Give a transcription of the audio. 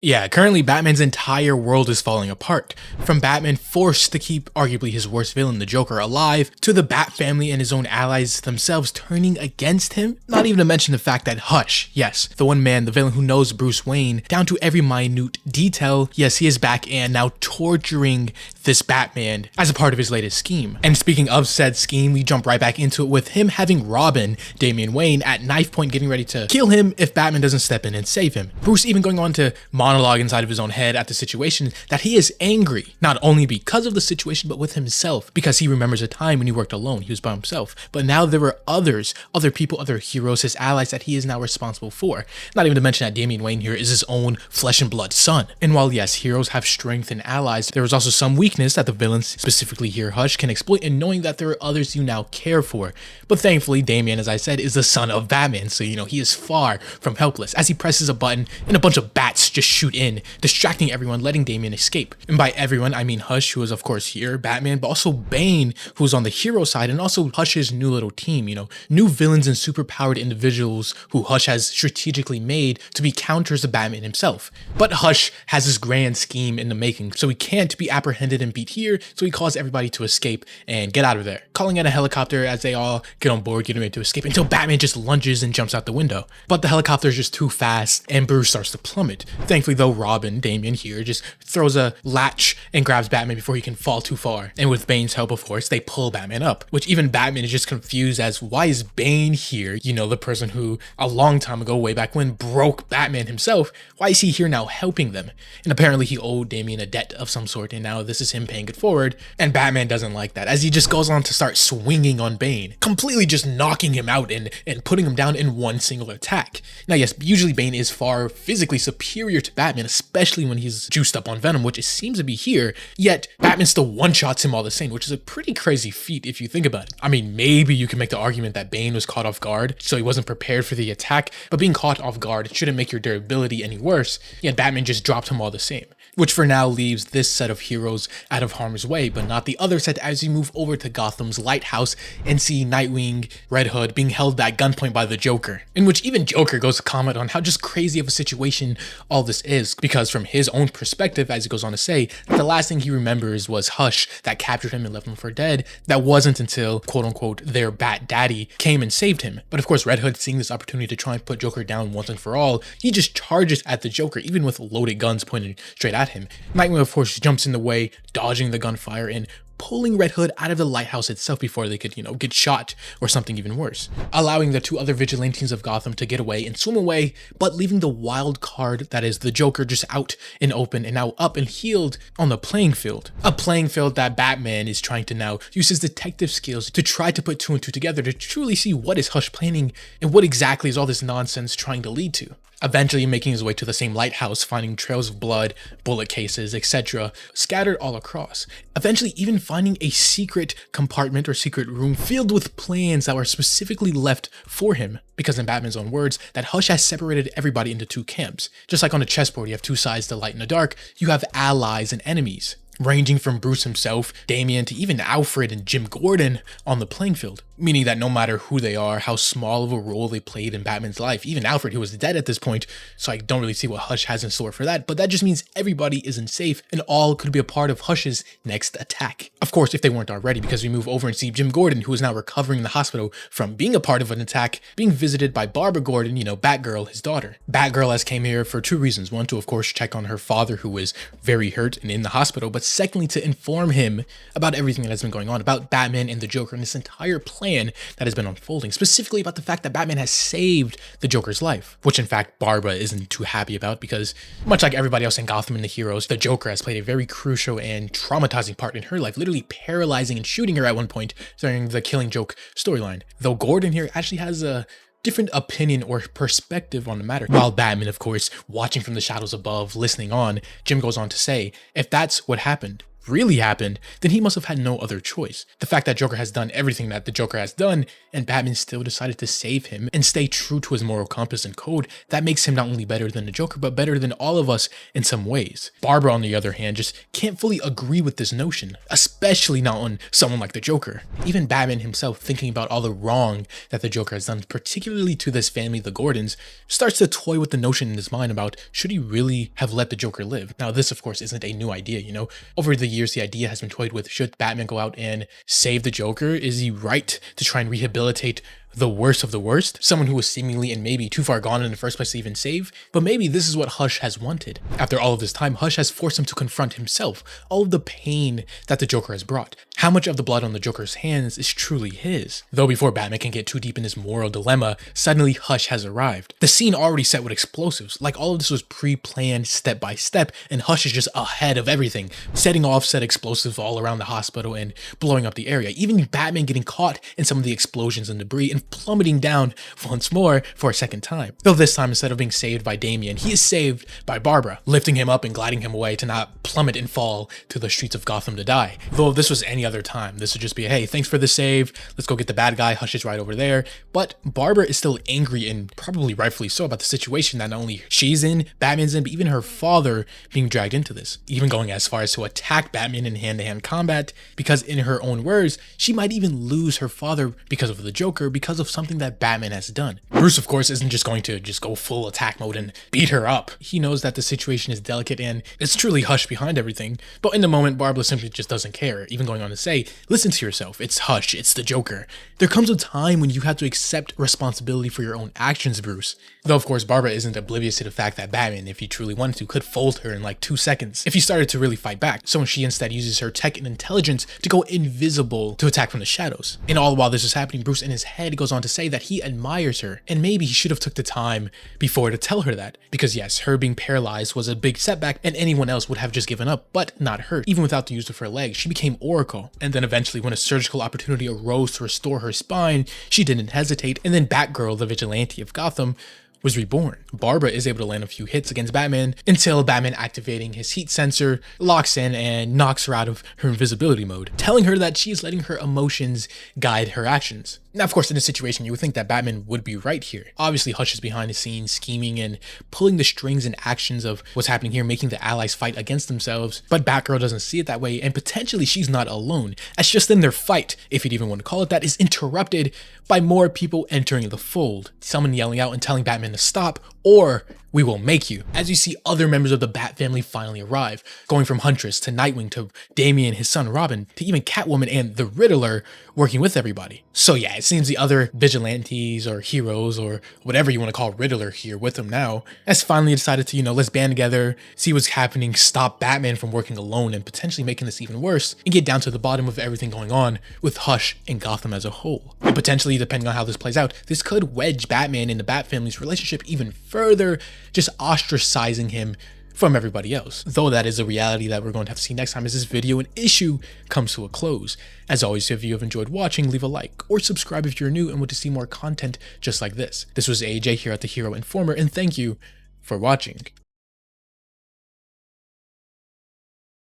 Yeah, currently Batman's entire world is falling apart. From Batman forced to keep arguably his worst villain, the Joker, alive, to the Bat family and his own allies themselves turning against him. Not even to mention the fact that Hush, yes, the one man, the villain who knows Bruce Wayne, down to every minute detail, yes, he is back and now torturing this Batman as a part of his latest scheme. And speaking of said scheme, we jump right back into it with him having Robin, Damian Wayne, at knife point getting ready to kill him if Batman doesn't step in and save him. Bruce even going on to monologue inside of his own head at the situation that he is angry, not only because of the situation, but with himself, because he remembers a time when he worked alone, he was by himself, but now there were others, other people, other heroes, his allies that he is now responsible for. Not even to mention that Damian Wayne here is his own flesh and blood son. And while yes, heroes have strength and allies, there is also some weakness that the villains, specifically here Hush, can exploit in knowing that there are others you now care for. But thankfully, Damian, as I said, is the son of Batman, so he is far from helpless as he presses a button and a bunch of bats just shoot in, distracting everyone, letting Damian escape. And by everyone, I mean Hush, who is of course here, Batman, but also Bane, who's on the hero side, and also Hush's new little team, new villains and superpowered individuals who Hush has strategically made to be counters to Batman himself. But Hush has this grand scheme in the making, so he can't be apprehended and beat here, so he calls everybody to escape and get out of there, calling out a helicopter as they all get on board, getting ready to escape, until Batman just lunges and jumps out the window. But the helicopter is just too fast, and Bruce starts to plummet. Thankfully though, Robin, Damian here, just throws a latch and grabs Batman before he can fall too far. And with Bane's help, of course, they pull Batman up, which even Batman is just confused as why is Bane here? The person who a long time ago, way back when, broke Batman himself. Why is he here now helping them? And apparently he owed Damian a debt of some sort, and now this is him paying it forward. And Batman doesn't like that, as he just goes on to start swinging on Bane, completely just knocking him out and putting him down in one single attack. Now yes, usually Bane is far physically superior to Batman, especially when he's juiced up on Venom, which it seems to be here, yet Batman still one-shots him all the same, which is a pretty crazy feat if you think about it. I mean, maybe you can make the argument that Bane was caught off guard, so he wasn't prepared for the attack, but being caught off guard shouldn't make your durability any worse, yet Batman just dropped him all the same. Which for now leaves this set of heroes out of harm's way, but not the other set as we move over to Gotham's lighthouse and see Nightwing, Red Hood being held at gunpoint by the Joker, in which even Joker goes to comment on how just crazy of a situation all this is, because from his own perspective, as he goes on to say, the last thing he remembers was Hush that captured him and left him for dead. That wasn't until quote-unquote their Bat Daddy came and saved him. But of course, Red Hood, seeing this opportunity to try and put Joker down once and for all, he just charges at the Joker, even with loaded guns pointed straight at him. Nightwing of course jumps in the way, dodging the gunfire and pulling Red Hood out of the lighthouse itself before they could, get shot or something even worse, allowing the two other vigilantes of Gotham to get away and swim away, but leaving the wild card that is the Joker just out and open and now up and healed on the playing field. A playing field that Batman is trying to now use his detective skills to try to put two and two together to truly see what is Hush planning and what exactly is all this nonsense trying to lead to. Eventually making his way to the same lighthouse, finding trails of blood, bullet cases, etc. scattered all across. Eventually even finding a secret compartment or secret room filled with plans that were specifically left for him, because in Batman's own words, that Hush has separated everybody into two camps. Just like on a chessboard, you have two sides, the light and the dark, you have allies and enemies, ranging from Bruce himself, Damian, to even Alfred and Jim Gordon on the playing field. Meaning that no matter who they are, how small of a role they played in Batman's life, even Alfred, who was dead at this point, so I don't really see what Hush has in store for that, but that just means everybody isn't safe and all could be a part of Hush's next attack. Of course, if they weren't already, because we move over and see Jim Gordon, who is now recovering in the hospital from being a part of an attack, being visited by Barbara Gordon, Batgirl, his daughter. Batgirl has came here for two reasons. One, to of course check on her father, who is very hurt and in the hospital, but secondly, to inform him about everything that has been going on, about Batman and the Joker and this entire plan that has been unfolding, specifically about the fact that Batman has saved the Joker's life, which in fact Barbara isn't too happy about, because much like everybody else in Gotham and the heroes, the Joker has played a very crucial and traumatizing part in her life, literally paralyzing and shooting her at one point during the Killing Joke storyline. Though Gordon here actually has a different opinion or perspective on the matter. While Batman, of course, watching from the shadows above, listening on, Jim goes on to say, if that's what happened, really happened, then he must have had no other choice. The fact that Joker has done everything that the Joker has done, and Batman still decided to save him and stay true to his moral compass and code, that makes him not only better than the Joker, but better than all of us in some ways. Barbara, on the other hand, just can't fully agree with this notion, especially not on someone like the Joker. Even Batman himself, thinking about all the wrong that the Joker has done, particularly to this family, the Gordons, starts to toy with the notion in his mind about should he really have let the Joker live. Now, this of course isn't a new idea, you know. Over the years, the idea has been toyed with, should Batman go out and save the Joker? Is he right to try and rehabilitate the worst of the worst, someone who was seemingly and maybe too far gone in the first place to even save? But maybe this is what Hush has wanted. After all of this time, Hush has forced him to confront himself, all of the pain that the Joker has brought. How much of the blood on the Joker's hands is truly his? Though before Batman can get too deep in his moral dilemma, suddenly Hush has arrived. The scene already set with explosives, like all of this was pre-planned step by step, and Hush is just ahead of everything, setting off said explosives all around the hospital and blowing up the area. Even Batman getting caught in some of the explosions and debris and plummeting down once more for a second time. Though this time, instead of being saved by Damian, he is saved by Barbara, lifting him up and gliding him away to not plummet and fall to the streets of Gotham to die. Though if this was any other time, this would just be, hey, thanks for the save, let's go get the bad guy, Hush is right over there. But Barbara is still angry, and probably rightfully so, about the situation that not only she's in, Batman's in, but even her father being dragged into this, even going as far as to attack Batman in hand-to-hand combat, because in her own words, she might even lose her father because of the Joker, because of something that Batman has done. Bruce, of course, isn't just going to just go full attack mode and beat her up. He knows that the situation is delicate and it's truly Hush behind everything, but in the moment, Barbara simply just doesn't care, even going on to say, listen to yourself, it's Hush, it's the Joker. There comes a time when you have to accept responsibility for your own actions, Bruce. Though, of course, Barbara isn't oblivious to the fact that Batman, if he truly wanted to, could fold her in like 2 seconds if he started to really fight back. So she instead uses her tech and intelligence to go invisible to attack from the shadows. And all while this is happening, Bruce in his head goes on to say that he admires her, and maybe he should have took the time before to tell her that, because yes, her being paralyzed was a big setback and anyone else would have just given up, but not her. Even without the use of her legs, she became Oracle, and then eventually when a surgical opportunity arose to restore her spine, she didn't hesitate, and then Batgirl, the vigilante of Gotham, was reborn. Barbara is able to land a few hits against Batman until Batman, activating his heat sensor, locks in and knocks her out of her invisibility mode, telling her that she is letting her emotions guide her actions. Now, of course, in this situation, you would think that Batman would be right here. Obviously, Hush is behind the scenes, scheming and pulling the strings and actions of what's happening here, making the allies fight against themselves. But Batgirl doesn't see it that way, and potentially she's not alone. As just then their fight, if you'd even want to call it that, is interrupted by more people entering the fold. Someone yelling out and telling Batman to stop, or we will make you. As you see other members of the Bat family finally arrive, going from Huntress to Nightwing to Damian, his son Robin, to even Catwoman and the Riddler working with everybody. So yeah, it seems the other vigilantes or heroes or whatever you want to call Riddler here with them now has finally decided to, let's band together, see what's happening, stop Batman from working alone and potentially making this even worse, and get down to the bottom of everything going on with Hush and Gotham as a whole. And potentially, depending on how this plays out, this could wedge Batman and the Bat family's relationship even further, just ostracizing him from everybody else. Though that is a reality that we're going to have to see next time as this video and issue comes to a close. As always, if you have enjoyed watching, leave a like or subscribe if you're new and want to see more content just like this. This was AJ here at The Hero Informer, and thank you for watching.